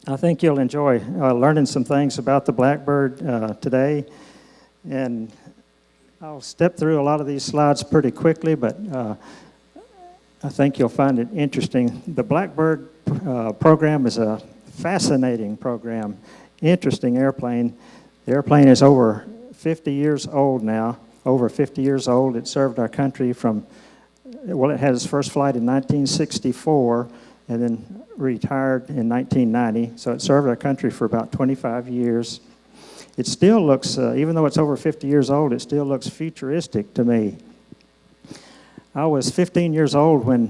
I think you'll enjoy learning some things about the Blackbird today. And I'll step through a lot of these slides pretty quickly, but I think you'll find it interesting. The Blackbird program is a fascinating program, interesting airplane. The airplane is over 50 years old now, over 50 years old. It served our country from, well, it had its first flight in 1964 and then retired in 1990. So it served our country for about 25 years. It still looks, even though it's over 50 years old, it still looks futuristic to me. I was 15 years old when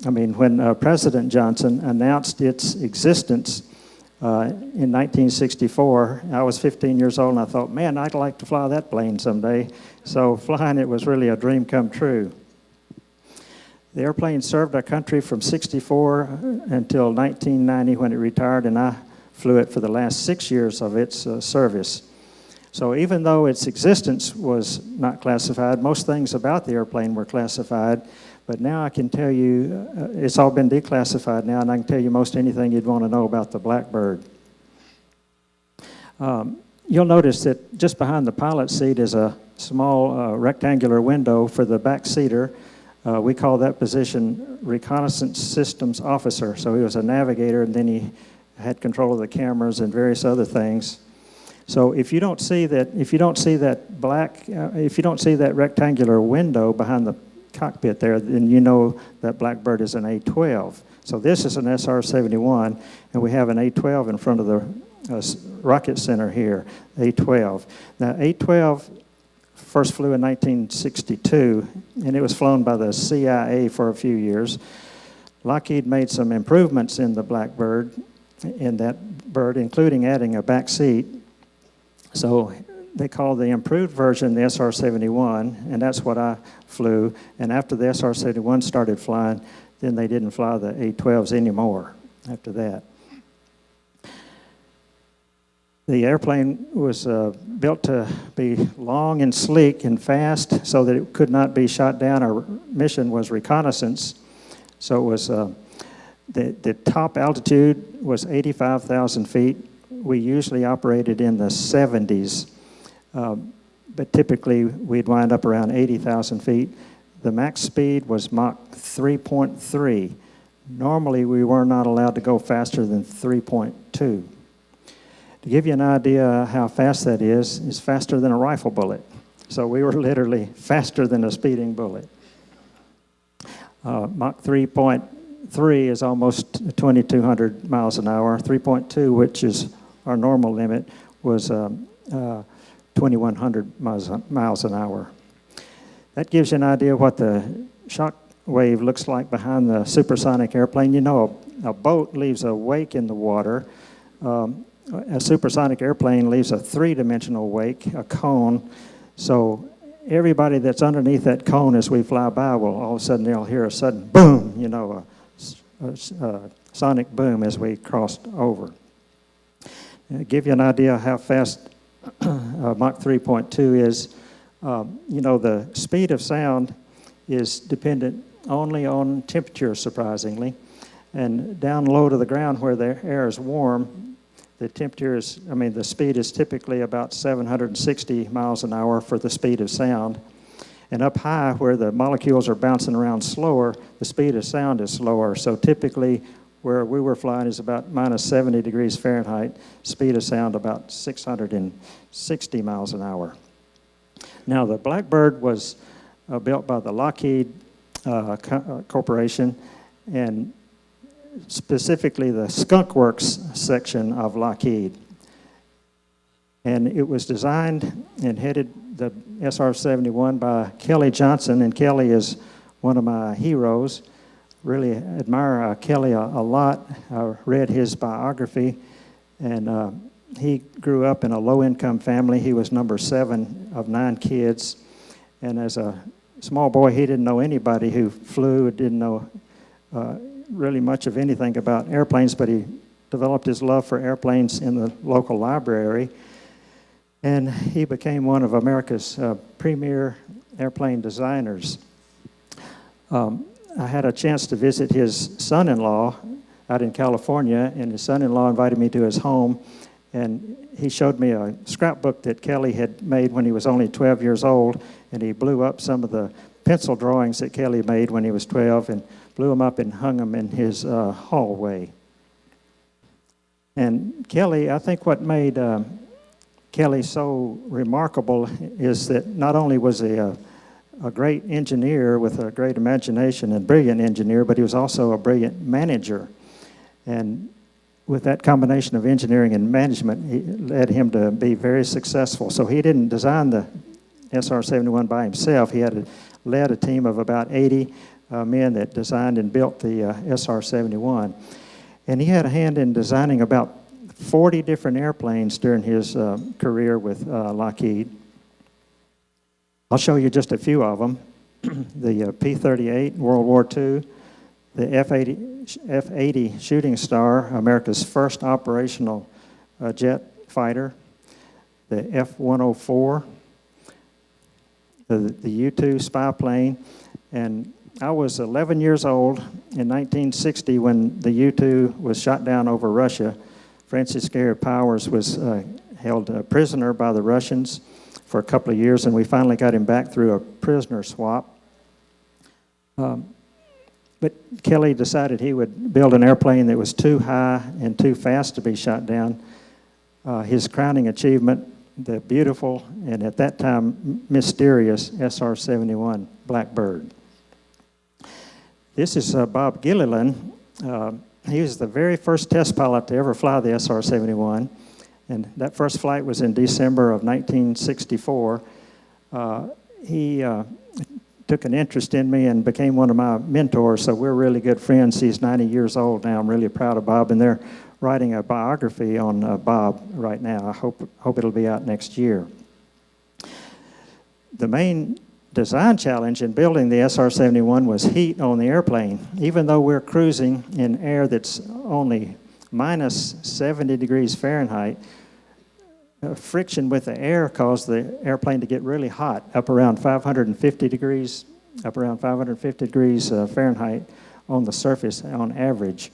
when President Johnson announced its existence in 1964. I was 15 years old and I thought, man, I'd like to fly that plane someday. So flying it was really a dream come true. The airplane served our country from 64 until 1990 when it retired, and I flew it for the last 6 years of its service. So even though its existence was not classified, most things about the airplane were classified, but now I can tell you, it's all been declassified now, and I can tell you most anything you'd want to know about the Blackbird. You'll notice that just behind the pilot seat is a small rectangular window for the back seater. We call that position Reconnaissance Systems Officer. So he was a navigator, and then he had control of the cameras and various other things. So if you don't see that, if you don't see that rectangular window behind the cockpit there, then you know that Blackbird is an A-12. So this is an SR-71, and we have an A-12 in front of the rocket center here, A-12. Now, A-12 first flew in 1962, and it was flown by the CIA for a few years. Lockheed made some improvements in the Blackbird, in that bird, including adding a back seat. So they call the improved version the SR-71, and that's what I flew. And after the SR-71 started flying, then they didn't fly the A-12s anymore after that. The airplane was built to be long and sleek and fast so that it could not be shot down. Our mission was reconnaissance. So it was the top altitude was 85,000 feet. We usually operated in the 70s, but typically we'd wind up around 80,000 feet. The max speed was Mach 3.3. Normally we were not allowed to go faster than 3.2. To give you an idea how fast that is, it's faster than a rifle bullet. So we were literally faster than a speeding bullet. Mach 3.3 is almost 2,200 miles an hour. 3.2, which is our normal limit, was 2,100 miles an hour. That gives you an idea what the shock wave looks like behind the supersonic airplane. You know, a boat leaves a wake in the water. A supersonic airplane leaves a three-dimensional wake, a cone. So everybody that's underneath that cone as we fly by will all of a sudden they'll hear a sudden boom, you know, a sonic boom as we crossed over. Give you an idea how fast Mach 3.2 is. You know, the speed of sound is dependent only on temperature, surprisingly. And down low to the ground where the air is warm, the temperature is, the speed is typically about 760 miles an hour for the speed of sound. And up high where the molecules are bouncing around slower, the speed of sound is slower. So typically where we were flying is about minus 70 degrees Fahrenheit, speed of sound about 660 miles an hour. Now the Blackbird was built by the Lockheed Corporation, and specifically the Skunk Works section of Lockheed. And it was designed and headed the SR-71 by Kelly Johnson, and Kelly is one of my heroes. Really admire Kelly a lot. I read his biography, and he grew up in a low-income family. He was number 7 of 9 kids, and as a small boy, he didn't know anybody who flew, didn't know really much of anything about airplanes, but he developed his love for airplanes in the local library, and he became one of America's premier airplane designers. I had a chance to visit his son-in-law, out in California, and his son-in-law invited me to his home, and he showed me a scrapbook that Kelly had made when he was only 12 years old, and he blew up some of the pencil drawings that Kelly made when he was 12 and blew them up and hung them in his hallway. And Kelly, I think what made Kelly so remarkable is that not only was he a great engineer with a great imagination and brilliant engineer, but he was also a brilliant manager. And with that combination of engineering and management, it led him to be very successful. So he didn't design the SR-71 by himself. He led a team of about 80 men that designed and built the SR-71. And he had a hand in designing about 40 different airplanes during his career with Lockheed. I'll show you just a few of them. The P-38, World War II, the F-80 Shooting Star, America's first operational jet fighter, the F-104, the U-2 spy plane, and I was 11 years old in 1960 when the U-2 was shot down over Russia. Francis Gary Powers was held prisoner by the Russians for a couple of years, and we finally got him back through a prisoner swap. But Kelly decided he would build an airplane that was too high and too fast to be shot down. His crowning achievement, the beautiful and at that time mysterious SR-71 Blackbird. This is Bob Gilliland. He was the very first test pilot to ever fly the SR-71, and that first flight was in December of 1964. He took an interest in me and became one of my mentors, so we're really good friends. He's 90 years old now. I'm really proud of Bob, and they're writing a biography on Bob right now. I hope it'll be out next year. The main design challenge in building the SR-71 was heat on the airplane. Even though we're cruising in air that's only minus 70 degrees Fahrenheit, friction with the air caused the airplane to get really hot, up around 550 degrees Fahrenheit on the surface on average.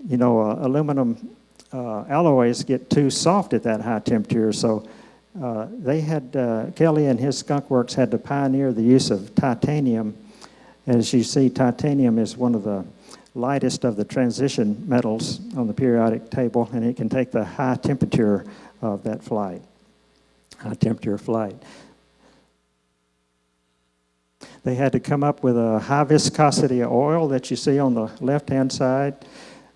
You know, aluminum alloys get too soft at that high temperature, so Kelly and his skunk works had to pioneer the use of titanium. As you see, titanium is one of the lightest of the transition metals on the periodic table, and it can take the high temperature of that flight, high temperature flight. They had to come up with a high viscosity oil that you see on the left-hand side.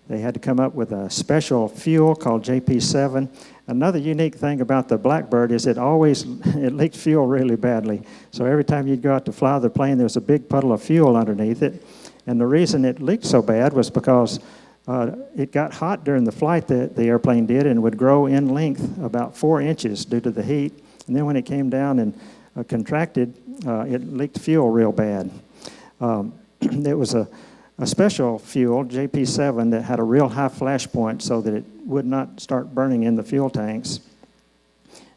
They had to come up with a special fuel called JP7. Another unique thing about the Blackbird is it leaked fuel really badly. So every time you'd go out to fly the plane, there was a big puddle of fuel underneath it. And the reason it leaked so bad was because it got hot during the flight that the airplane did and would grow in length about 4 inches due to the heat. And then when it came down and contracted, it leaked fuel real bad. It was a special fuel, JP7, that had a real high flash point so that it would not start burning in the fuel tanks.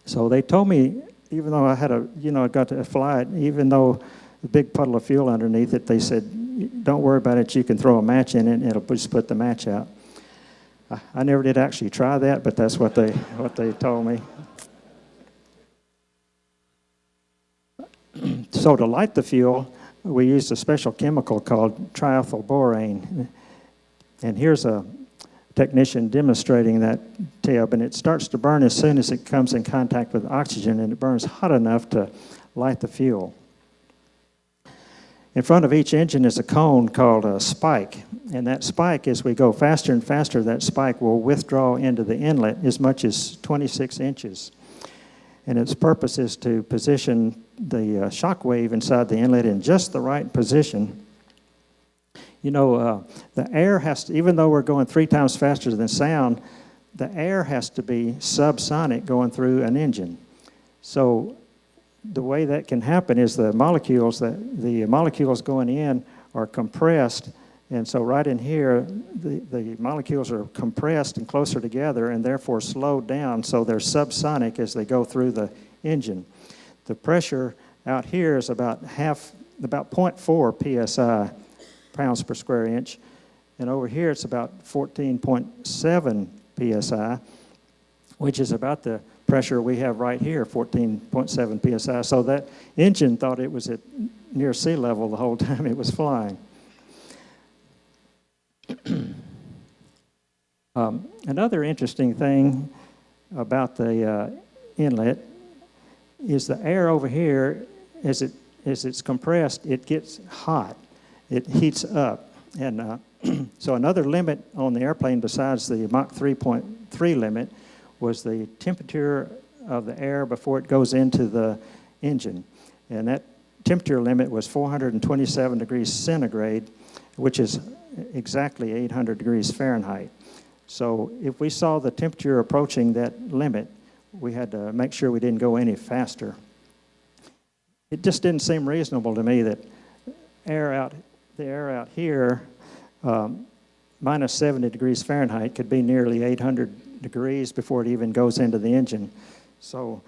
So they told me, even though I got to fly it, even though the big puddle of fuel underneath it, they said, don't worry about it, you can throw a match in it and it'll just put the match out. I never did actually try that, but that's what they told me. So to light the fuel, we used a special chemical called triethylborane. And here's a technician demonstrating that tip, and it starts to burn as soon as it comes in contact with oxygen, and it burns hot enough to light the fuel. In front of each engine is a cone called a spike, and that spike, as we go faster and faster, that spike will withdraw into the inlet as much as 26 inches. And its purpose is to position the shock wave inside the inlet in just the right position. You know, the air has to, even though we're going 3 times faster than sound, the air has to be subsonic going through an engine. So the way that can happen is the molecules going in are compressed, and so right in here, the molecules are compressed and closer together and therefore slowed down, so they're subsonic as they go through the engine. The pressure out here is about 0.4 psi, pounds per square inch, And over here, it's about 14.7 psi, which is about the pressure we have right here, 14.7 psi. So that engine thought it was at near sea level the whole time it was flying. Another interesting thing about the inlet is the air over here, as it's compressed, it gets hot. It heats up. And so another limit on the airplane besides the Mach 3.3 limit was the temperature of the air before it goes into the engine. And that temperature limit was 427 degrees centigrade, which is exactly 800 degrees Fahrenheit. So if we saw the temperature approaching that limit, we had to make sure we didn't go any faster. It just didn't seem reasonable to me that the air out here, minus 70 degrees Fahrenheit, could be nearly 800 degrees before it even goes into the engine. So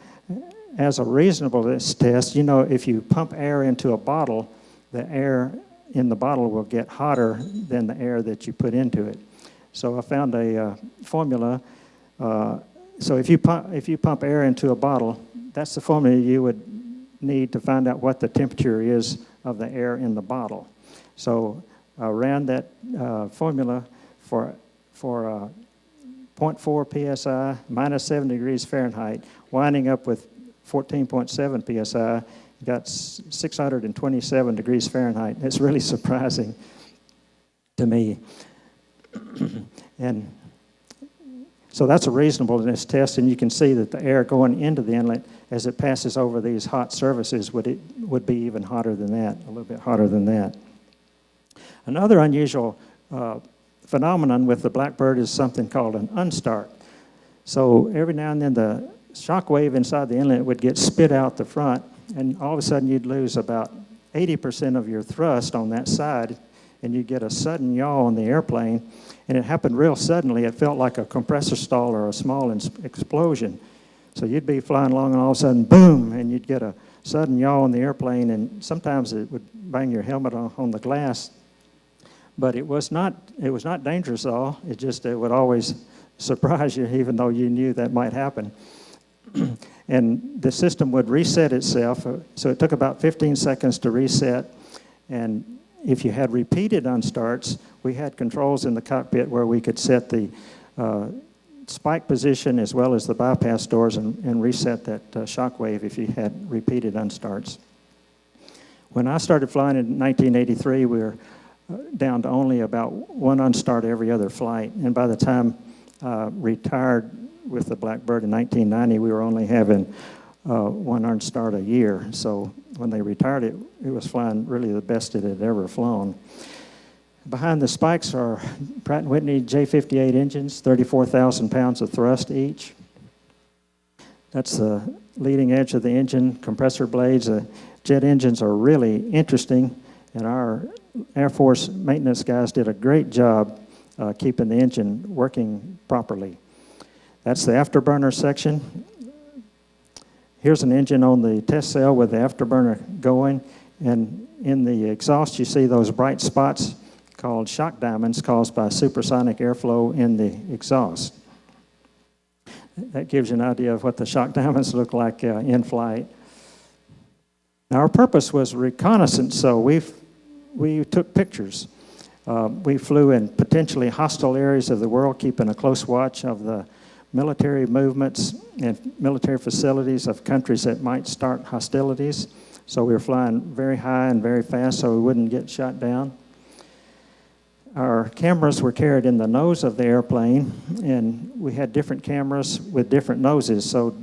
as a reasonableness test, you know, if you pump air into a bottle, the air in the bottle will get hotter than the air that you put into it. So I found a formula. So if you pump air into a bottle, that's the formula you would need to find out what the temperature is of the air in the bottle. So I ran that formula for 0.4 psi, minus 70 degrees Fahrenheit, winding up with 14.7 psi, got 627 degrees Fahrenheit. It's really surprising to me. And so that's a reasonableness test, and you can see that the air going into the inlet as it passes over these hot surfaces would be even hotter than that, a little bit hotter than that. Another unusual phenomenon with the Blackbird is something called an unstart. So every now and then the shock wave inside the inlet would get spit out the front, and all of a sudden you'd lose about 80% of your thrust on that side, and you'd get a sudden yaw on the airplane. And it happened real suddenly. It felt like a compressor stall or a small explosion. So you'd be flying along and all of a sudden, boom, and you'd get a sudden yaw on the airplane, and sometimes it would bang your helmet on the glass. But it was not dangerous at all. It would always surprise you, even though you knew that might happen. And the system would reset itself. So it took about 15 seconds to reset. And if you had repeated unstarts, we had controls in the cockpit where we could set the spike position as well as the bypass doors and reset that shock wave if you had repeated unstarts. When I started flying in 1983, we were down to only about one unstart every other flight. And by the time I retired with the Blackbird in 1990, we were only having one unstart a year. So when they retired it, it was flying really the best it had ever flown. Behind the spikes are Pratt & Whitney J58 engines, 34,000 pounds of thrust each. That's the leading edge of the engine, compressor blades. Jet engines are really interesting, and our Air Force maintenance guys did a great job keeping the engine working properly. That's the afterburner section. Here's an engine on the test cell with the afterburner going, and in the exhaust you see those bright spots called shock diamonds caused by supersonic airflow in the exhaust. That gives you an idea of what the shock diamonds look like in flight. Now our purpose was reconnaissance, so we took pictures. We flew in potentially hostile areas of the world, keeping a close watch of the military movements and military facilities of countries that might start hostilities. So we were flying very high and very fast so we wouldn't get shot down. Our cameras were carried in the nose of the airplane, and we had different cameras with different noses. So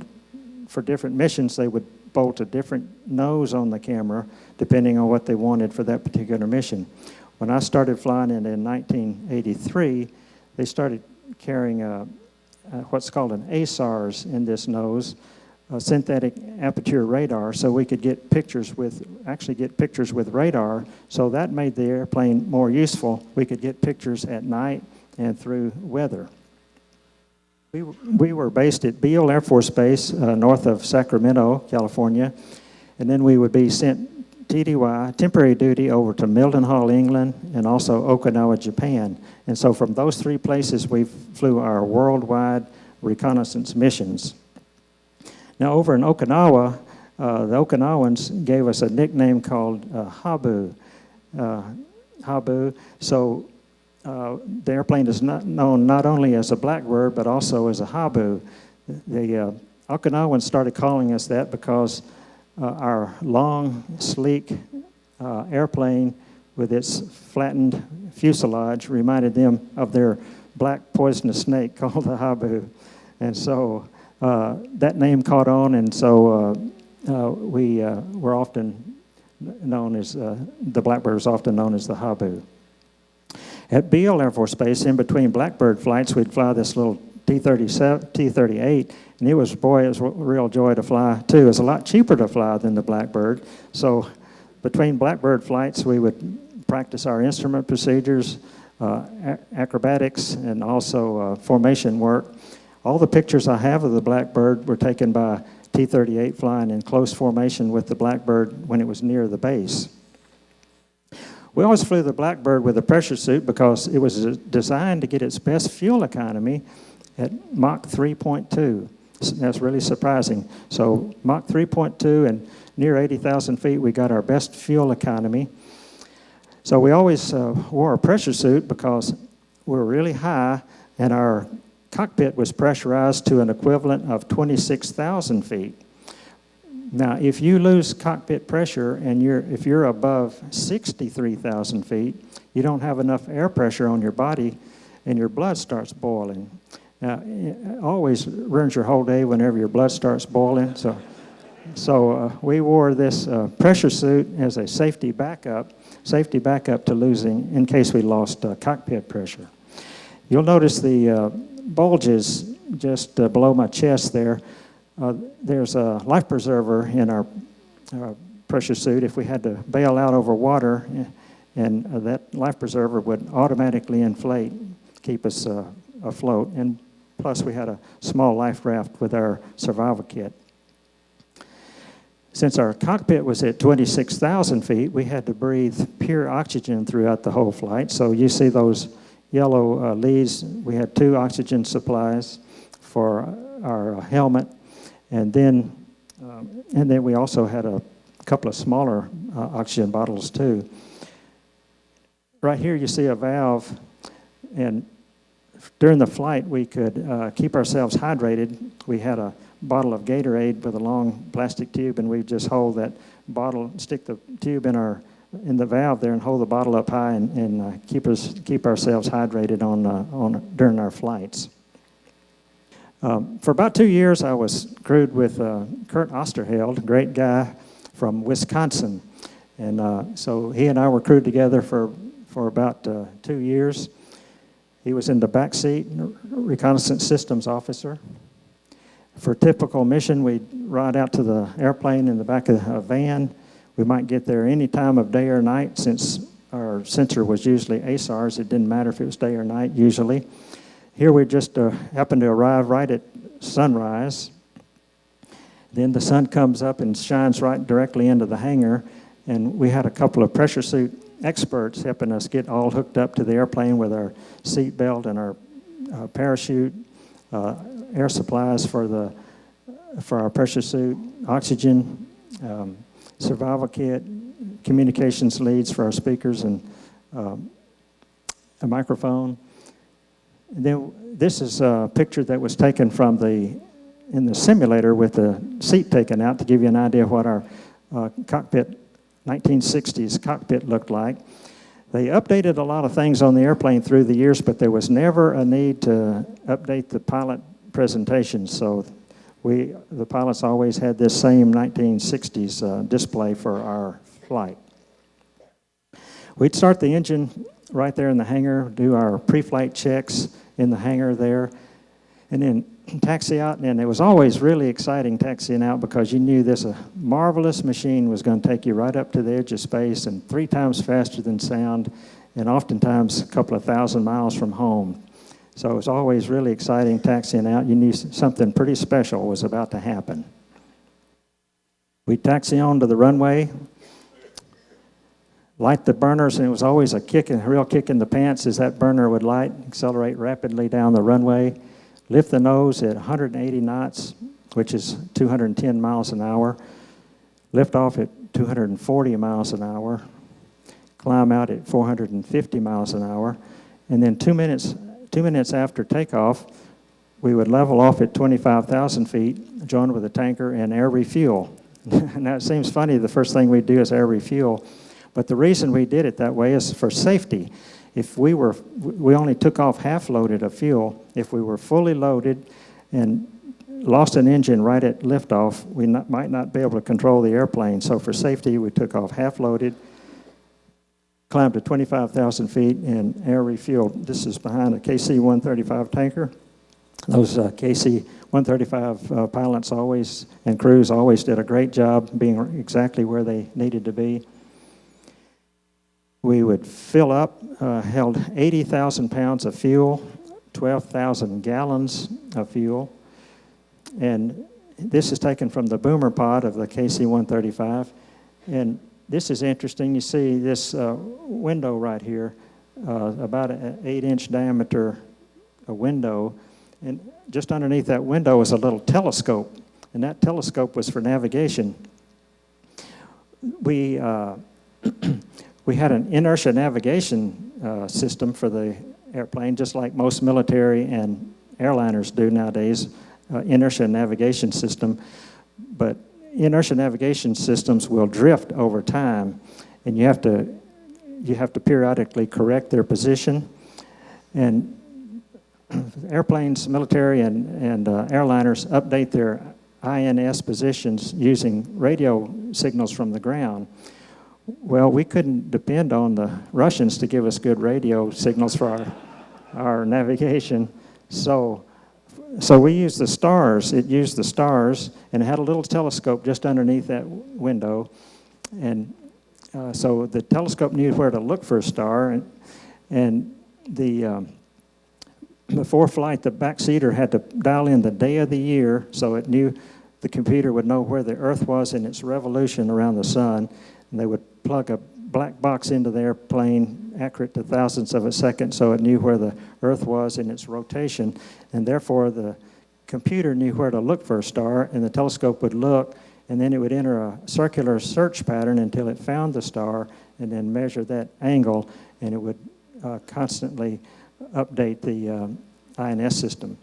for different missions, they would bolt a different nose on the camera depending on what they wanted for that particular mission. When I started flying in 1983, they started carrying what's called an ASARS in this nose, a synthetic aperture radar, so we could get pictures with radar. So that made the airplane more useful. We could get pictures at night and through weather. We were based at Beale Air Force Base north of Sacramento, California, and then we would be sent TDY, temporary duty, over to Mildenhall, England, and also Okinawa, Japan. And so from those three places, we flew our worldwide reconnaissance missions. Now, over in Okinawa, the Okinawans gave us a nickname called Habu. Habu. So the airplane is known not only as a Blackbird, but also as a Habu. The Okinawans started calling us that because our long, sleek airplane with its flattened fuselage reminded them of their black poisonous snake called the Habu. And so that name caught on, and so we were often known as, the Blackbird was often known as the Habu. At Beale Air Force Base, in between Blackbird flights, we'd fly this little T-38, and it was a real joy to fly, too. It was a lot cheaper to fly than the Blackbird. So between Blackbird flights, we would practice our instrument procedures, acrobatics, and also formation work. All the pictures I have of the Blackbird were taken by T-38 flying in close formation with the Blackbird when it was near the base. We always flew the Blackbird with a pressure suit because it was designed to get its best fuel economy at Mach 3.2. That's really surprising. So Mach 3.2 and near 80,000 feet, we got our best fuel economy. So we always wore a pressure suit because we were really high, and our cockpit was pressurized to an equivalent of 26,000 feet. Now, if you lose cockpit pressure and if you're above 63,000 feet, you don't have enough air pressure on your body and your blood starts boiling. Now, it always ruins your whole day whenever your blood starts boiling. So we wore this pressure suit as a safety backup to losing in case we lost cockpit pressure. You'll notice the bulges just below my chest there. There's a life preserver in our pressure suit. If we had to bail out over water, and that life preserver would automatically inflate, keep us afloat. And plus, we had a small life raft with our survival kit. Since our cockpit was at 26,000 feet, we had to breathe pure oxygen throughout the whole flight. So you see those yellow leads. We had 2 oxygen supplies for our helmet. And then we also had a couple of smaller oxygen bottles too. Right here you see a valve, and during the flight we could keep ourselves hydrated. We had a bottle of Gatorade with a long plastic tube, and we just hold that bottle, stick the tube in the valve there, and hold the bottle up high and keep ourselves hydrated during our flights. For about 2 years, I was crewed with Kurt Osterheld, a great guy from Wisconsin. And so he and I were crewed together for about 2 years. He was in the back seat, reconnaissance systems officer. For a typical mission, we'd ride out to the airplane in the back of a van. We might get there any time of day or night. Since our sensor was usually ASARs, it didn't matter if it was day or night usually. Here we just happened to arrive right at sunrise. Then the sun comes up and shines right directly into the hangar, and we had a couple of pressure suit experts helping us get all hooked up to the airplane with our seat belt and our parachute, air supplies for our pressure suit, oxygen, survival kit, communications leads for our speakers, and a microphone. And then this is a picture that was taken in the simulator with the seat taken out to give you an idea of what our cockpit, 1960s cockpit looked like. They updated a lot of things on the airplane through the years, but there was never a need to update the pilot presentations. So the pilots always had this same 1960s display for our flight. We'd start the engine right there in the hangar, do our pre-flight checks in the hangar there, and then taxi out. And it was always really exciting taxiing out because you knew this marvelous machine was going to take you right up to the edge of space and 3 times faster than sound, and oftentimes a couple of thousand miles from home. So it was always really exciting taxiing out. You knew something pretty special was about to happen. We taxi on to the runway. light the burners, and it was always a real kick in the pants as that burner would light, accelerate rapidly down the runway, lift the nose at 180 knots, which is 210 miles an hour, lift off at 240 miles an hour, climb out at 450 miles an hour, and then 2 minutes after takeoff, we would level off at 25,000 feet, join with a tanker and air refuel. Now it seems funny, the first thing we do is air refuel, but the reason we did it that way is for safety. If we only took off half loaded of fuel. If we were fully loaded and lost an engine right at liftoff, we might not be able to control the airplane. So for safety, we took off half loaded, climbed to 25,000 feet, and air refueled. This is behind a KC-135 tanker. Those KC-135 pilots and crews always did a great job being exactly where they needed to be. We would fill up, held 80,000 pounds of fuel, 12,000 gallons of fuel, and this is taken from the boomer pod of the KC-135. And this is interesting. You see this window right here, about an 8-inch diameter window, and just underneath that window is a little telescope, and that telescope was for navigation. We had an inertial navigation system for the airplane, just like most military and airliners do nowadays, inertial navigation system. But inertial navigation systems will drift over time, and you have to periodically correct their position. And airplanes, military and airliners update their INS positions using radio signals from the ground. Well, we couldn't depend on the Russians to give us good radio signals for our navigation, so we used the stars. It used the stars, and it had a little telescope just underneath that window, and so the telescope knew where to look for a star, and before flight, the backseater had to dial in the day of the year, so it knew the computer would know where the Earth was in its revolution around the sun, and they would plug a black box into the airplane, accurate to thousandths of a second, so it knew where the Earth was in its rotation, and therefore the computer knew where to look for a star, and the telescope would look, and then it would enter a circular search pattern until it found the star, and then measure that angle, and it would constantly update the INS system.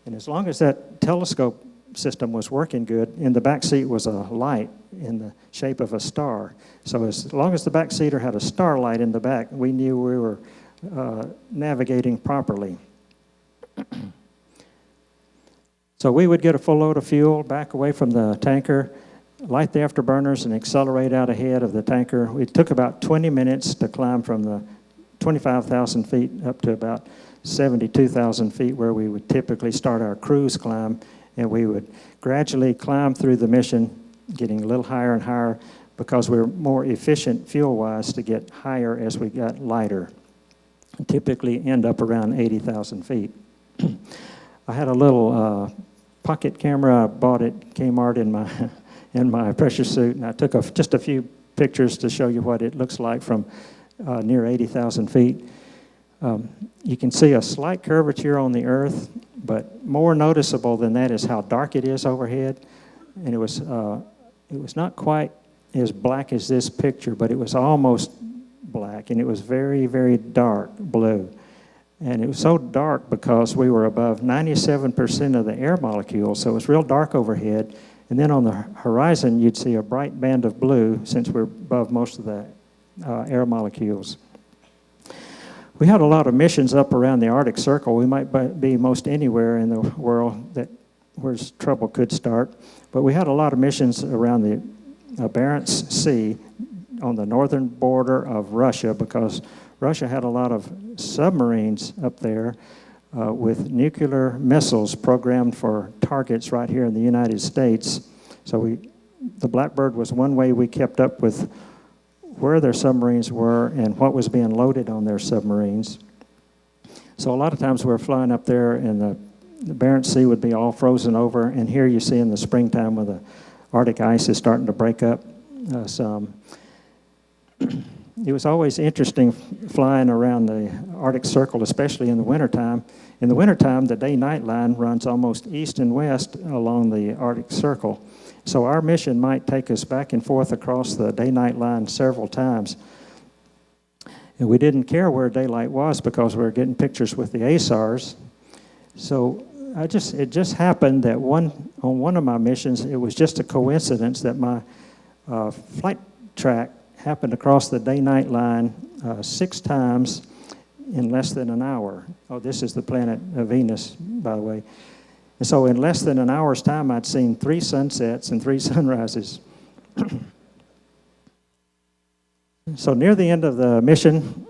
And as long as that telescope system was working good, in the back seat was a light in the shape of a star. So as long as the back seater had a star light in the back, we knew we were navigating properly. So we would get a full load of fuel, back away from the tanker, light the afterburners, and accelerate out ahead of the tanker. It took about 20 minutes to climb from the 25,000 feet up to about 72,000 feet, where we would typically start our cruise climb, and we would gradually climb through the mission, getting a little higher and higher because we were more efficient fuel-wise to get higher as we got lighter. Typically end up around 80,000 feet. I had a little pocket camera I bought at Kmart in my pressure suit, and I took just a few pictures to show you what it looks like from near 80,000 feet. You can see a slight curvature on the Earth, but more noticeable than that is how dark it is overhead. And it was not quite as black as this picture, but it was almost black, and it was very, very dark blue. And it was so dark because we were above 97% of the air molecules, so it was real dark overhead. And then on the horizon, you'd see a bright band of blue since we're above most of the air molecules. We had a lot of missions up around the Arctic Circle. We might be most anywhere in the world where trouble could start, but we had a lot of missions around the Barents Sea on the northern border of Russia, because Russia had a lot of submarines up there with nuclear missiles programmed for targets right here in the United States. So the Blackbird was one way we kept up with where their submarines were and what was being loaded on their submarines. So a lot of times we were flying up there, and the Barents Sea would be all frozen over, and here you see in the springtime when the Arctic ice is starting to break up some. it was always interesting flying around the Arctic Circle, especially in the wintertime. In the wintertime, the day-night line runs almost east and west along the Arctic Circle. So our mission might take us back and forth across the day-night line several times. And we didn't care where daylight was because we were getting pictures with the ASARs. So it just happened that on one of my missions, it was just a coincidence that my flight track happened across the day-night line 6 times in less than an hour. Oh, this is the planet Venus, by the way. And so in less than an hour's time, I'd seen 3 sunsets and 3 sunrises. So near the end of the mission,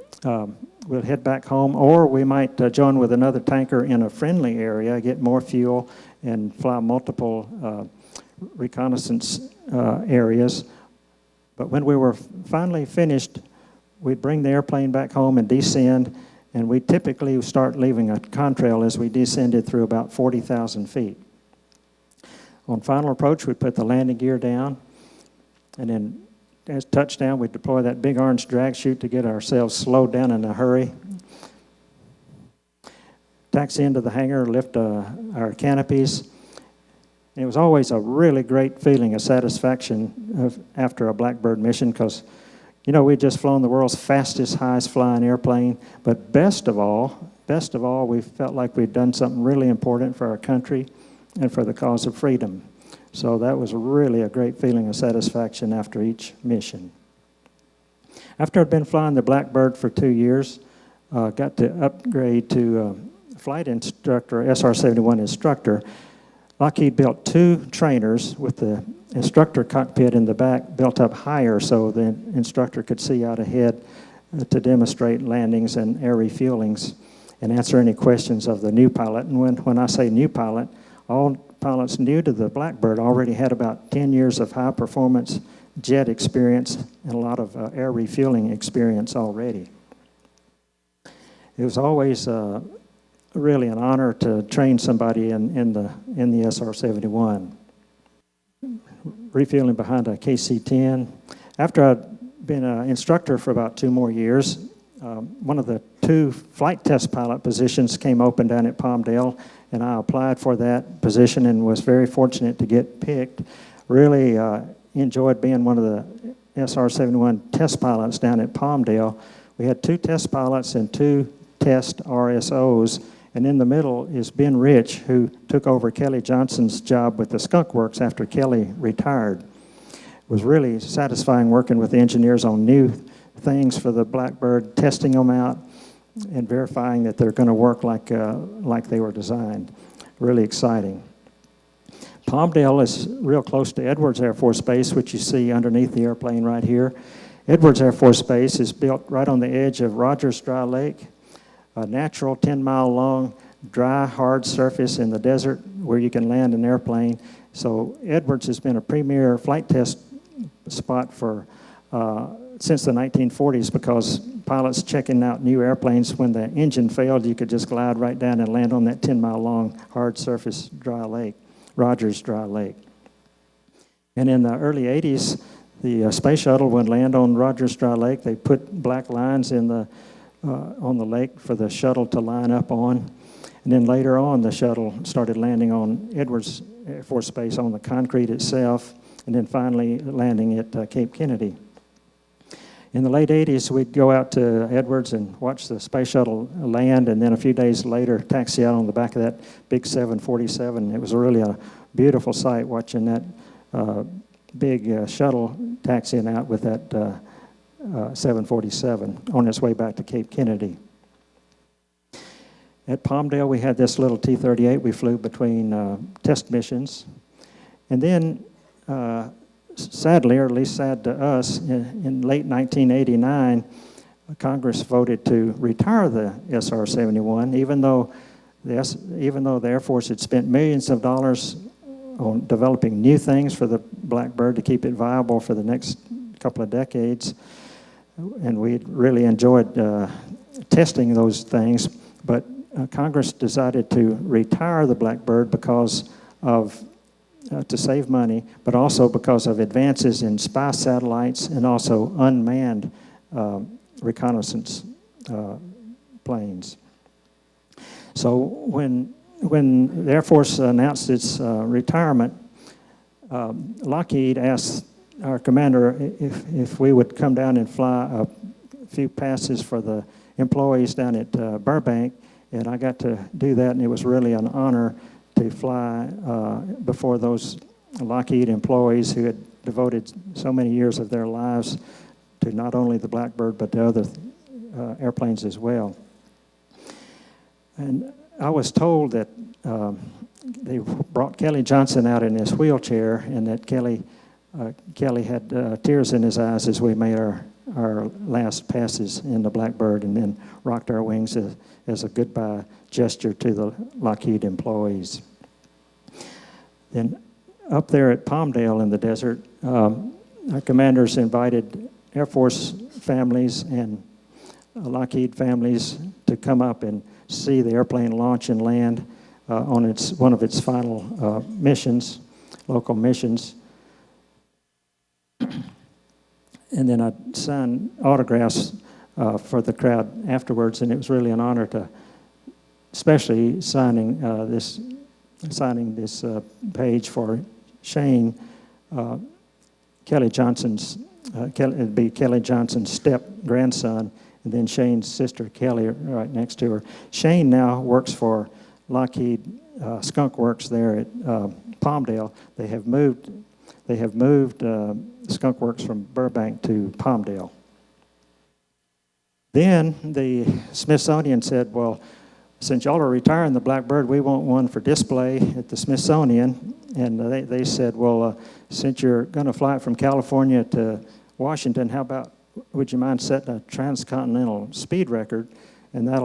we'll head back home, or we might join with another tanker in a friendly area, get more fuel, and fly multiple reconnaissance areas. But when we were finally finished, we'd bring the airplane back home and descend, and we typically start leaving a contrail as we descended through about 40,000 feet. On final approach, we put the landing gear down, and then as touchdown, we deploy that big orange drag chute to get ourselves slowed down in a hurry. Taxi into the hangar, lift our canopies. And it was always a really great feeling of satisfaction after a Blackbird mission because, you know, we'd just flown the world's fastest, highest flying airplane. But best of all, we felt like we'd done something really important for our country and for the cause of freedom. So that was really a great feeling of satisfaction after each mission. After I'd been flying the Blackbird for 2 years, got to upgrade to flight instructor, SR-71 instructor. Lockheed built 2 trainers with the instructor cockpit in the back built up higher so the instructor could see out ahead to demonstrate landings and air refuelings and answer any questions of the new pilot. And when I say new pilot, all pilots new to the Blackbird already had about 10 years of high-performance jet experience and a lot of air refueling experience already. It was always really an honor to train somebody in the SR-71. Refueling behind a KC-10. After I'd been an instructor for about 2 more years, one of the 2 flight test pilot positions came open down at Palmdale, and I applied for that position and was very fortunate to get picked. Really enjoyed being one of the SR-71 test pilots down at Palmdale. We had 2 test pilots and 2 test RSOs, and in the middle is Ben Rich, who took over Kelly Johnson's job with the Skunk Works after Kelly retired. It was really satisfying working with the engineers on new things for the Blackbird, testing them out, and verifying that they're going to work like they were designed. Really exciting. Palmdale is real close to Edwards Air Force Base, which you see underneath the airplane right here. Edwards Air Force Base is built right on the edge of Rogers Dry Lake, a natural 10-mile-long, dry, hard surface in the desert where you can land an airplane. So Edwards has been a premier flight test spot for since the 1940s because pilots checking out new airplanes, when the engine failed, you could just glide right down and land on that 10-mile-long hard surface dry lake, Rogers Dry Lake. And in the early 80s, the space shuttle would land on Rogers Dry Lake. They put black lines in on the lake for the shuttle to line up on. And then later on, the shuttle started landing on Edwards Air Force Base on the concrete itself, and then finally landing at Cape Kennedy. In the late 80s, we'd go out to Edwards and watch the space shuttle land, and then a few days later, taxi out on the back of that big 747. It was really a beautiful sight watching that big shuttle taxiing out with that 747 on its way back to Cape Kennedy. At Palmdale, we had this little T-38 we flew between test missions. And then, sadly, or at least sad to us, in late 1989, Congress voted to retire the SR-71, even though the Air Force had spent millions of dollars on developing new things for the Blackbird to keep it viable for the next couple of decades. And we really enjoyed testing those things, but Congress decided to retire the Blackbird because of to save money, but also because of advances in spy satellites and also unmanned reconnaissance planes. So when the Air Force announced its retirement, Lockheed asked our commander if we would come down and fly a few passes for the employees down at Burbank, and I got to do that, and it was really an honor to fly before those Lockheed employees who had devoted so many years of their lives to not only the Blackbird but the other airplanes as well. And I was told that they brought Kelly Johnson out in his wheelchair, and that Kelly had tears in his eyes as we made our last passes in the Blackbird, and then rocked our wings as a goodbye gesture to the Lockheed employees. Then up there at Palmdale in the desert, our commanders invited Air Force families and Lockheed families to come up and see the airplane launch and land on one of its final missions, local missions. And then I signed autographs for the crowd afterwards, and it was really an honor to, especially signing this page for Shane, Kelly Johnson's, it'd be Kelly Johnson's step-grandson, and then Shane's sister Kelly right next to her. Shane now works for Lockheed Skunk Works there at Palmdale. They have moved Skunk Works from Burbank to Palmdale. Then the Smithsonian said, well, since y'all are retiring the Blackbird, we want one for display at the Smithsonian. And they said, well, since you're going to fly it from California to Washington, how about, would you mind setting a transcontinental speed record? And that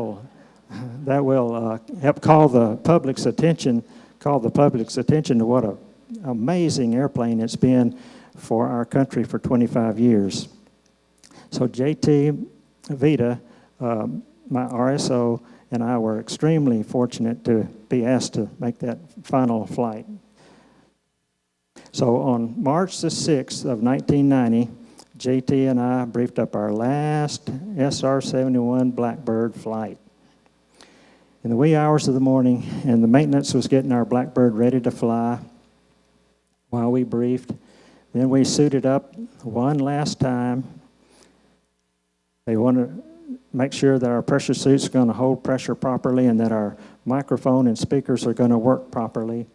will help call the public's attention to what an amazing airplane it's been for our country for 25 years. So JT Vita, my RSO, and I were extremely fortunate to be asked to make that final flight. So on March the 6th of 1990, JT and I briefed up our last SR-71 Blackbird flight. In the wee hours of the morning, and the maintenance was getting our Blackbird ready to fly while we briefed. Then we suited up one last time. They want to make sure that our pressure suit's going to hold pressure properly and that our microphone and speakers are going to work properly.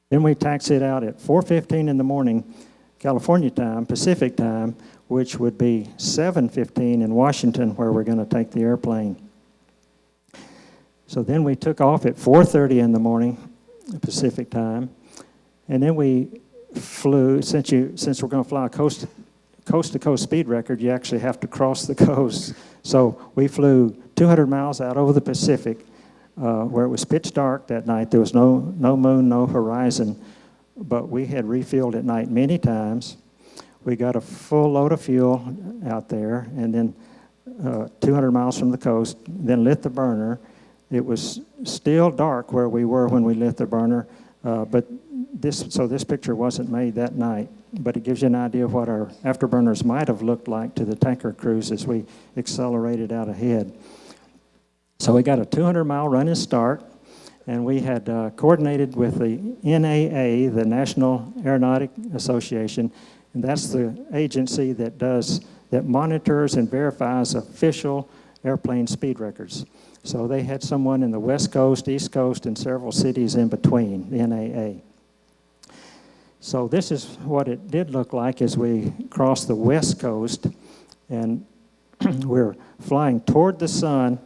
Then we taxied out at 4:15 in the morning, California time, Pacific time, which would be 7:15 in Washington, where we're going to take the airplane. So then we took off at 4:30 in the morning, Pacific time, and then we flew. Since we're going to fly a coast-to-coast speed record, you actually have to cross the coast. So we flew 200 miles out over the Pacific, where it was pitch dark that night. There was no moon, no horizon, but we had refueled at night many times. We got a full load of fuel out there, and then 200 miles from the coast, then lit the burner. It was still dark where we were when we lit the burner, but this picture wasn't made that night, but it gives you an idea of what our afterburners might have looked like to the tanker crews as we accelerated out ahead. So we got a 200-mile run and start, and we had coordinated with the NAA, the National Aeronautic Association, and that's the agency that monitors and verifies official airplane speed records. So they had someone in the West Coast, East Coast, and several cities in between, the NAA. So this is what it did look like as we crossed the West Coast, and we're flying toward the sun,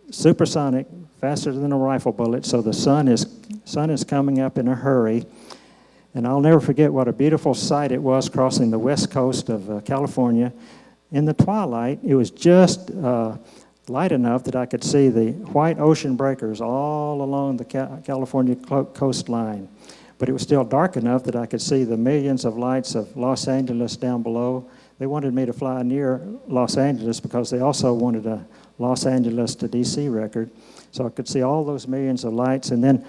supersonic, faster than a rifle bullet, so the sun is coming up in a hurry. And I'll never forget what a beautiful sight it was crossing the west coast of California. In the twilight, it was just light enough that I could see the white ocean breakers all along the California coastline. But it was still dark enough that I could see the millions of lights of Los Angeles down below. They wanted me to fly near Los Angeles because they also wanted a Los Angeles to D.C. record. So I could see all those millions of lights. And then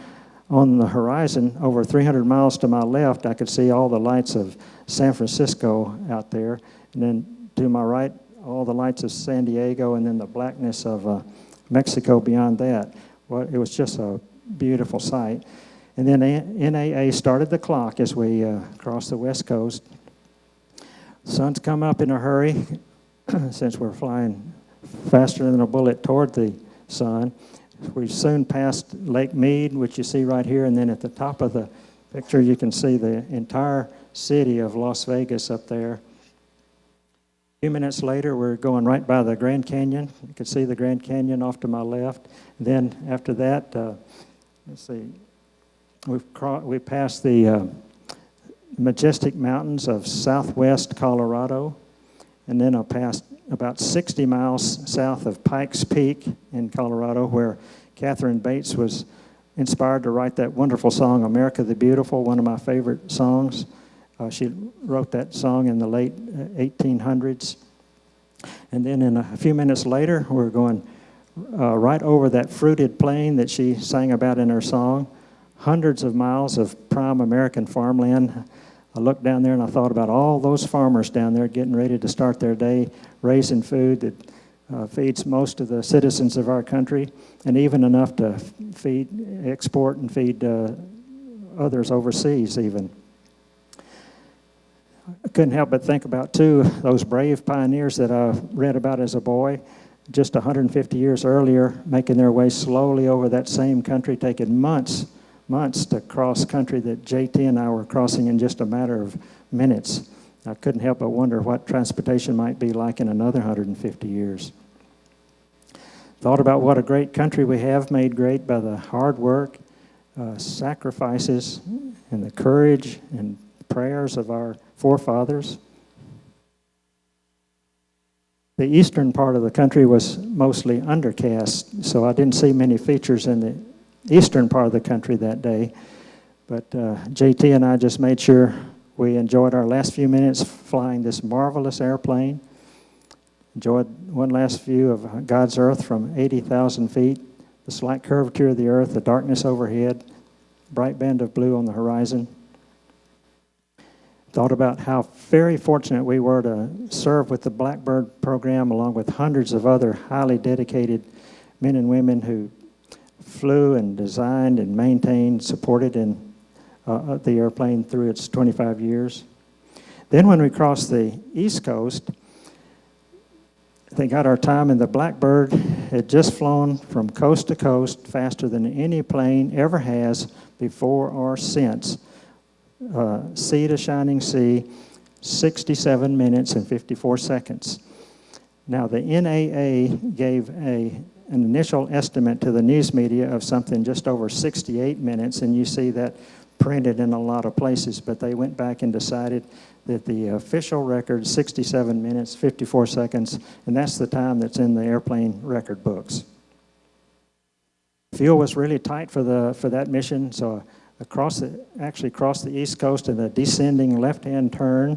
on the horizon, over 300 miles to my left, I could see all the lights of San Francisco out there. And then to my right, all the lights of San Diego, and then the blackness of Mexico beyond that. Well, it was just a beautiful sight. And then NAA started the clock as we crossed the West Coast. Sun's come up in a hurry since we're flying faster than a bullet toward the sun. We soon passed Lake Mead, which you see right here, and then at the top of the picture you can see the entire city of Las Vegas up there. A few minutes later, we're going right by the Grand Canyon. You can see the Grand Canyon off to my left. And then after that, let's see, we passed the majestic mountains of southwest Colorado, and then I passed about 60 miles south of Pikes Peak in Colorado, where Catherine Bates was inspired to write that wonderful song, America the Beautiful, one of my favorite songs. She wrote that song in the late 1800s. And then in a few minutes later, we're going right over that fruited plain that she sang about in her song. Hundreds of miles of prime American farmland. I looked down there and I thought about all those farmers down there getting ready to start their day raising food that feeds most of the citizens of our country, and even enough to export and feed others overseas even. I couldn't help but think about, too, those brave pioneers that I read about as a boy, just 150 years earlier, making their way slowly over that same country, taking months to cross country that JT and I were crossing in just a matter of minutes. I couldn't help but wonder what transportation might be like in another 150 years. Thought about what a great country we have, made great by the hard work, sacrifices, and the courage and prayers of our forefathers. The eastern part of the country was mostly undercast, so I didn't see many features in the eastern part of the country that day. But JT and I just made sure we enjoyed our last few minutes flying this marvelous airplane. Enjoyed one last view of God's earth from 80,000 feet, the slight curvature of the earth, the darkness overhead, bright band of blue on the horizon. Thought about how very fortunate we were to serve with the Blackbird program along with hundreds of other highly dedicated men and women who flew and designed and maintained, supported the airplane through its 25 years. Then when we crossed the East Coast, they got our time, and the Blackbird had just flown from coast to coast faster than any plane ever has before or since. Sea to shining sea, 67 minutes and 54 seconds. Now, the NAA gave an initial estimate to the news media of something just over 68 minutes, and you see that printed in a lot of places, but they went back and decided that the official record, 67 minutes, 54 seconds, and that's the time that's in the airplane record books. Fuel was really tight for that mission, so actually crossed the East Coast in a descending left-hand turn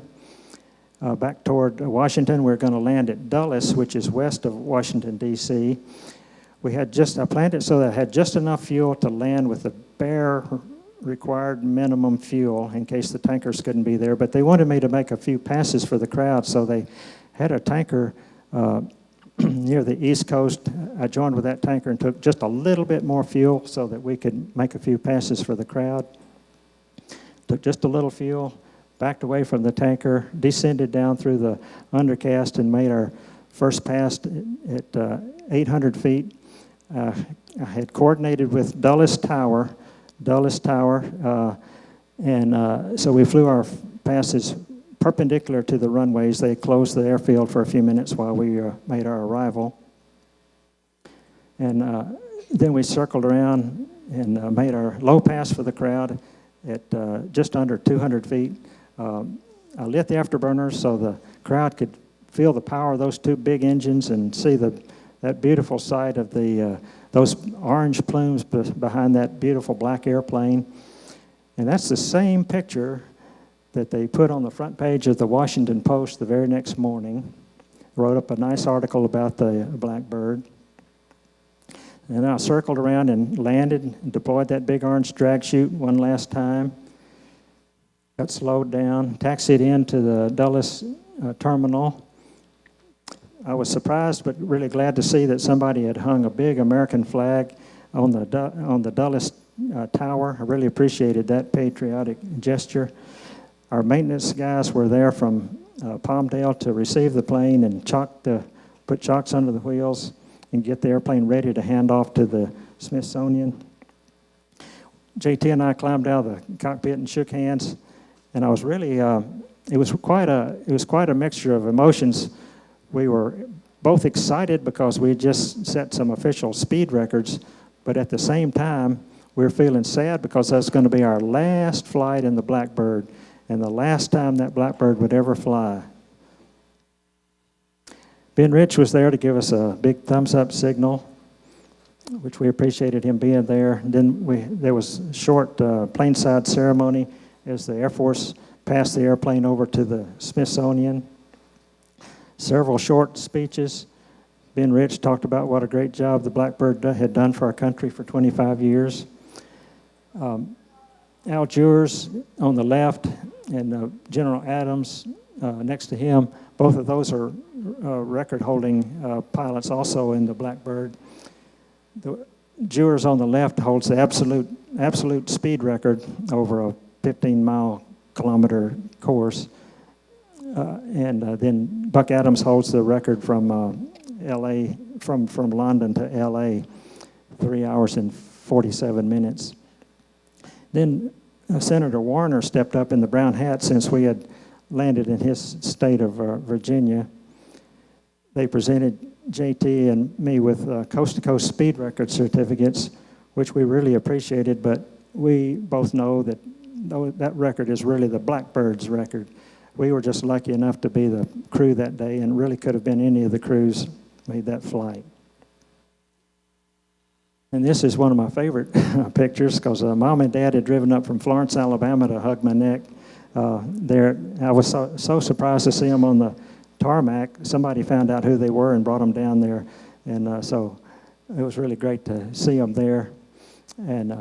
back toward Washington. We're going to land at Dulles, which is west of Washington, D.C. I planned it so that I had just enough fuel to land with the bare required minimum fuel in case the tankers couldn't be there, but they wanted me to make a few passes for the crowd, so they had a tanker near the East Coast. I joined with that tanker and took just a little bit more fuel so that we could make a few passes for the crowd. Took just a little fuel, backed away from the tanker, descended down through the undercast, and made our first pass at 800 feet. I had coordinated with Dulles Tower, and so we flew our passes perpendicular to the runways. They closed the airfield for a few minutes while we made our arrival. And then we circled around and made our low pass for the crowd at just under 200 feet. I lit the afterburners so the crowd could feel the power of those two big engines and see that beautiful sight of those orange plumes behind that beautiful black airplane. And that's the same picture that they put on the front page of the Washington Post the very next morning. Wrote up a nice article about the Blackbird. And I circled around and landed and deployed that big orange drag chute one last time. got slowed down, taxied into the Dulles terminal. I was surprised but really glad to see that somebody had hung a big American flag on the Dulles tower. I really appreciated that patriotic gesture. Our maintenance guys were there from Palmdale to receive the plane and put chocks under the wheels and get the airplane ready to hand off to the Smithsonian. JT and I climbed out of the cockpit and shook hands, and I was really, it was quite a mixture of emotions. We were both excited because we had just set some official speed records, but at the same time, we were feeling sad because that's going to be our last flight in the Blackbird and the last time that Blackbird would ever fly. Ben Rich was there to give us a big thumbs-up signal, which we appreciated him being there. Then there was a short planeside ceremony as the Air Force passed the airplane over to the Smithsonian. Several short speeches. Ben Rich talked about what a great job the Blackbird had done for our country for 25 years. Al Jewers on the left and General Adams next to him. Both of those are record-holding pilots also in the Blackbird. The Jewers on the left holds the absolute speed record over a 15-kilometer course. And then Buck Adams holds the record from L.A., from London to L.A., 3 hours and 47 minutes. Then Senator Warner stepped up in the brown hat since we had landed in his state of Virginia. They presented JT and me with coast-to-coast speed record certificates, which we really appreciated, but we both know that that record is really the Blackbird's record. We were just lucky enough to be the crew that day, and really could have been any of the crews made that flight. And this is one of my favorite pictures because Mom and Dad had driven up from Florence, Alabama to hug my neck. There, I was so surprised to see them on the tarmac. Somebody found out who they were and brought them down there, and so it was really great to see them there. And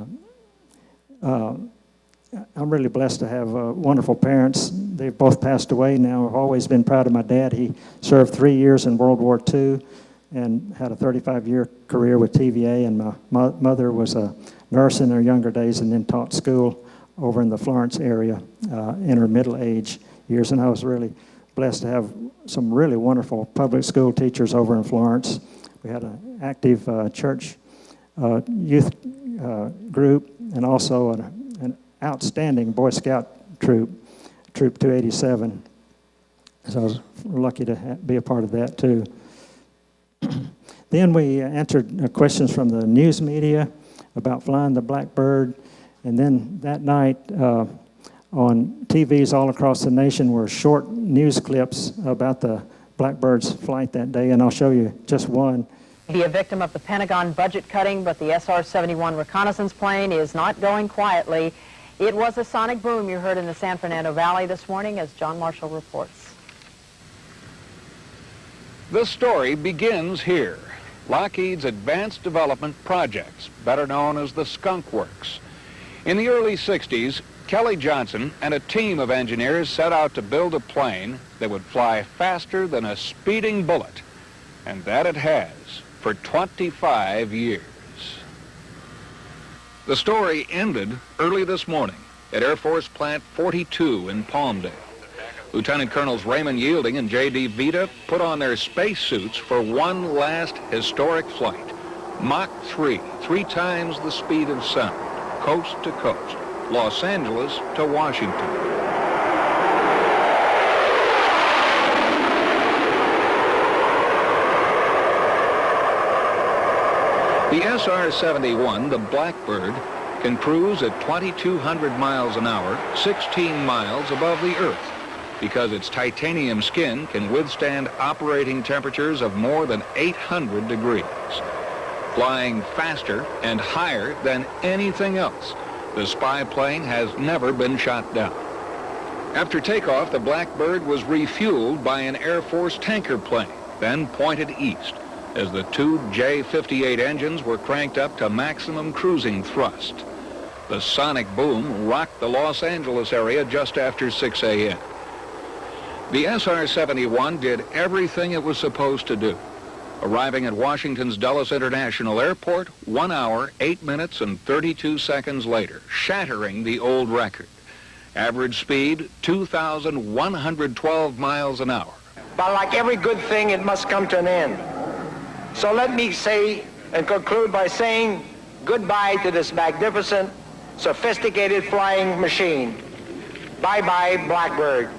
I'm really blessed to have wonderful parents. They've both passed away now. I've always been proud of my dad. He served 3 years in World War II and had a 35-year career with TVA, and my mother was a nurse in her younger days and then taught school over in the Florence area in her middle age years, and I was really blessed to have some really wonderful public school teachers over in Florence. We had an active church youth group and also an outstanding Boy Scout troop, Troop 287. So I was lucky to be a part of that too. Then we answered questions from the news media about flying the Blackbird, and then that night on TVs all across the nation were short news clips about the Blackbird's flight that day, and I'll show you just one. Be a victim of the Pentagon budget cutting, but the SR-71 reconnaissance plane is not going quietly. It was a sonic boom you heard in the San Fernando Valley this morning, as John Marshall reports. The story begins here. Lockheed's Advanced Development Projects, better known as the Skunk Works. In the early 60s, Kelly Johnson and a team of engineers set out to build a plane that would fly faster than a speeding bullet. And that it has, for 25 years. The story ended early this morning at Air Force Plant 42 in Palmdale. Lieutenant Colonels Raymond Yeilding and J.D. Vita put on their spacesuits for one last historic flight. Mach 3, 3 times the speed of sound, coast to coast, Los Angeles to Washington. The SR-71, the Blackbird, can cruise at 2,200 miles an hour, 16 miles above the Earth, because its titanium skin can withstand operating temperatures of more than 800 degrees. Flying faster and higher than anything else, the spy plane has never been shot down. After takeoff, the Blackbird was refueled by an Air Force tanker plane, then pointed east, as the two J-58 engines were cranked up to maximum cruising thrust. The sonic boom rocked the Los Angeles area just after 6 a.m. The SR-71 did everything it was supposed to do, arriving at Washington's Dulles International Airport 1 hour, 8 minutes, and 32 seconds later, shattering the old record. Average speed, 2,112 miles an hour. But like every good thing, it must come to an end. So let me say and conclude by saying goodbye to this magnificent, sophisticated flying machine. Bye-bye, Blackbird.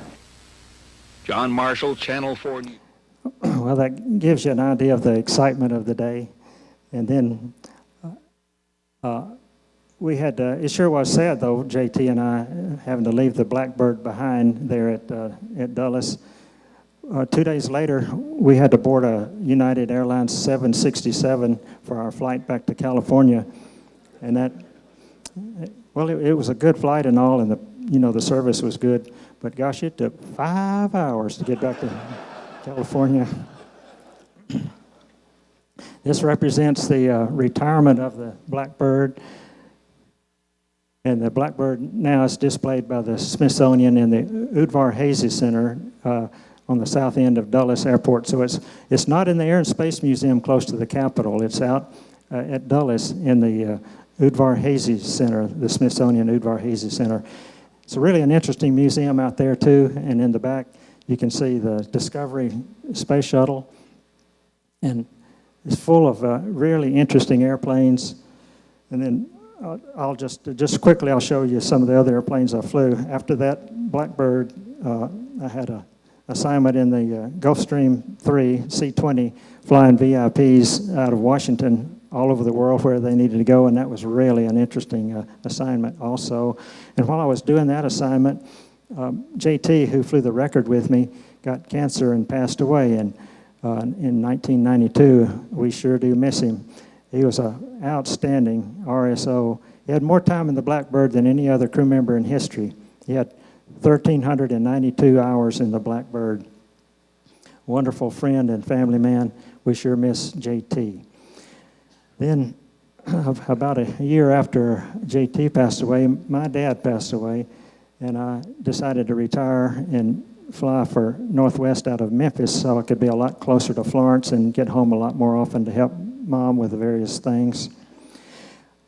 John Marshall, Channel 4 News. Well, that gives you an idea of the excitement of the day. And then we had, it sure was sad though, JT and I, having to leave the Blackbird behind there at Dulles. 2 days later, we had to board a United Airlines 767 for our flight back to California. And that, well, it was a good flight and all, and the service was good. But gosh, it took 5 hours to get back to California. This represents the retirement of the Blackbird. And the Blackbird now is displayed by the Smithsonian in the Udvar-Hazy Center on the south end of Dulles Airport. So it's not in the Air and Space Museum close to the Capitol. It's out at Dulles in the Udvar-Hazy Center, the Smithsonian Udvar-Hazy Center. It's really an interesting museum out there too, and in the back you can see the Discovery space shuttle, and it's full of really interesting airplanes. And then I'll just quickly I'll show you some of the other airplanes I flew. After that Blackbird, I had a assignment in the Gulfstream 3 C-20 flying VIPs out of Washington all over the world where they needed to go, and that was really an interesting assignment also. And while I was doing that assignment, JT, who flew the record with me, got cancer and passed away, and in 1992. We sure do miss him. He was an outstanding RSO. He had more time in the Blackbird than any other crew member in history. He had 1,392 hours in the Blackbird. Wonderful friend and family man. We sure miss JT. Then, about a year after JT passed away, my dad passed away, and I decided to retire and fly for Northwest out of Memphis so I could be a lot closer to Florence and get home a lot more often to help Mom with the various things.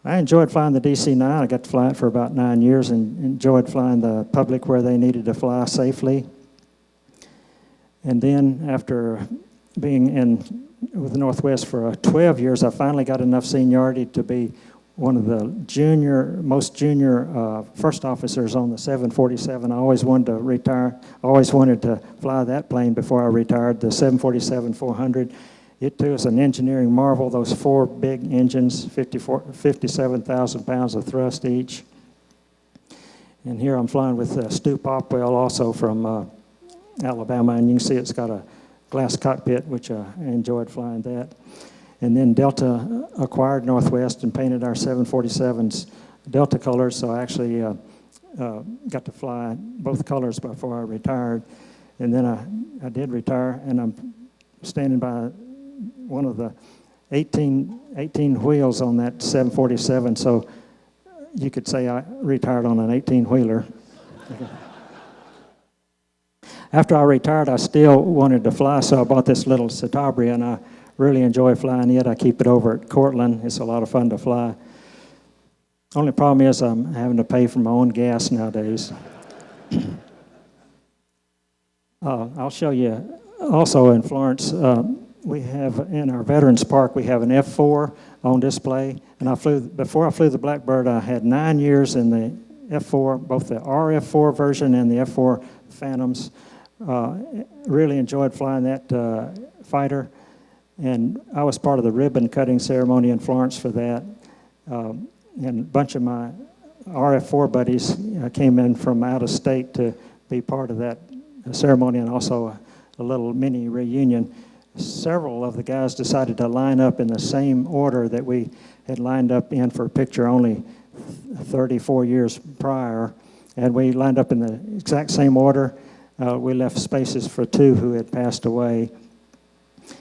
I enjoyed flying the DC-9. I got to fly it for about 9 years and enjoyed flying the public where they needed to fly safely. And then after being with Northwest for 12 years, I finally got enough seniority to be one of the most junior first officers on the 747. I always wanted to retire. I always wanted to fly that plane before I retired, the 747-400. It too is an engineering marvel, those four big engines, 57,000 pounds of thrust each. And here I'm flying with Stu Popwell, also from Alabama, and you can see it's got a glass cockpit, which I enjoyed flying that. And then Delta acquired Northwest and painted our 747s Delta colors, so I actually got to fly both colors before I retired. And then I did retire, and I'm standing by one of the 18 wheels on that 747, so you could say I retired on an 18-wheeler. After I retired, I still wanted to fly, so I bought this little Citabria, and I really enjoy flying it. I keep it over at Cortland. It's a lot of fun to fly. Only problem is I'm having to pay for my own gas nowadays. I'll show you also in Florence, we have in our Veterans Park, we have an F4 on display. And before I flew the Blackbird, I had 9 years in the F4, both the RF4 version and the F4 Phantoms. Really enjoyed flying that fighter. And I was part of the ribbon cutting ceremony in Florence for that. And a bunch of my RF4 buddies came in from out of state to be part of that ceremony, and also a little mini reunion. Several of the guys decided to line up in the same order that we had lined up in for a picture only 34 years prior. And we lined up in the exact same order. We left spaces for two who had passed away.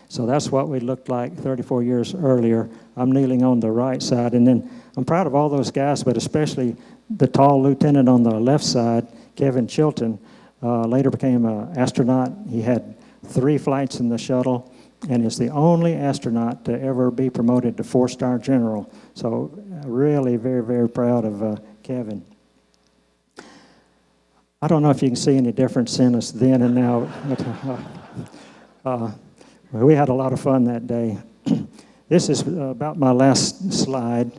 So that's what we looked like 34 years earlier. I'm kneeling on the right side, and then I'm proud of all those guys, but especially the tall lieutenant on the left side, Kevin Chilton, later became an astronaut. He had 3 flights in the shuttle, and is the only astronaut to ever be promoted to 4-star general. So really very, very proud of Kevin. I don't know if you can see any difference in us then and now. We had a lot of fun that day. This is about my last slide.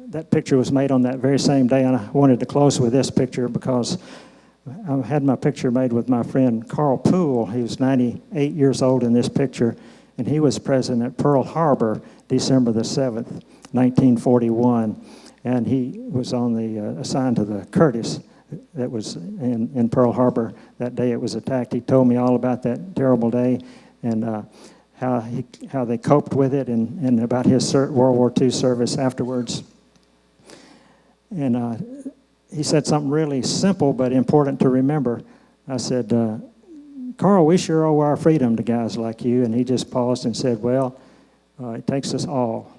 That picture was made on that very same day, and I wanted to close with this picture because I had my picture made with my friend Carl Poole. He was 98 years old in this picture, and he was present at Pearl Harbor, December the 7th, 1941. And he was on the assigned to the Curtis that was in Pearl Harbor that day it was attacked. He told me all about that terrible day and how they coped with it and about his World War II service afterwards. And he said something really simple but important to remember. I said, Carl, we sure owe our freedom to guys like you. And he just paused and said, well, it takes us all.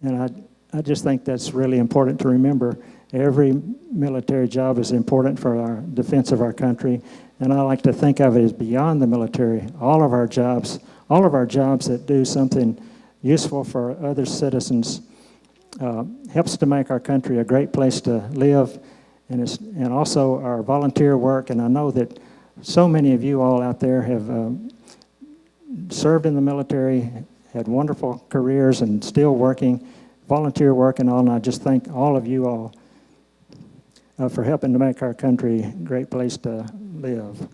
And I just think that's really important to remember. Every military job is important for our defense of our country, and I like to think of it as beyond the military. All of our jobs that do something useful for other citizens helps to make our country a great place to live, and also our volunteer work. And I know that so many of you all out there have served in the military, had wonderful careers, and still working, volunteer work and all, and I just thank all of you all for helping to make our country a great place to live.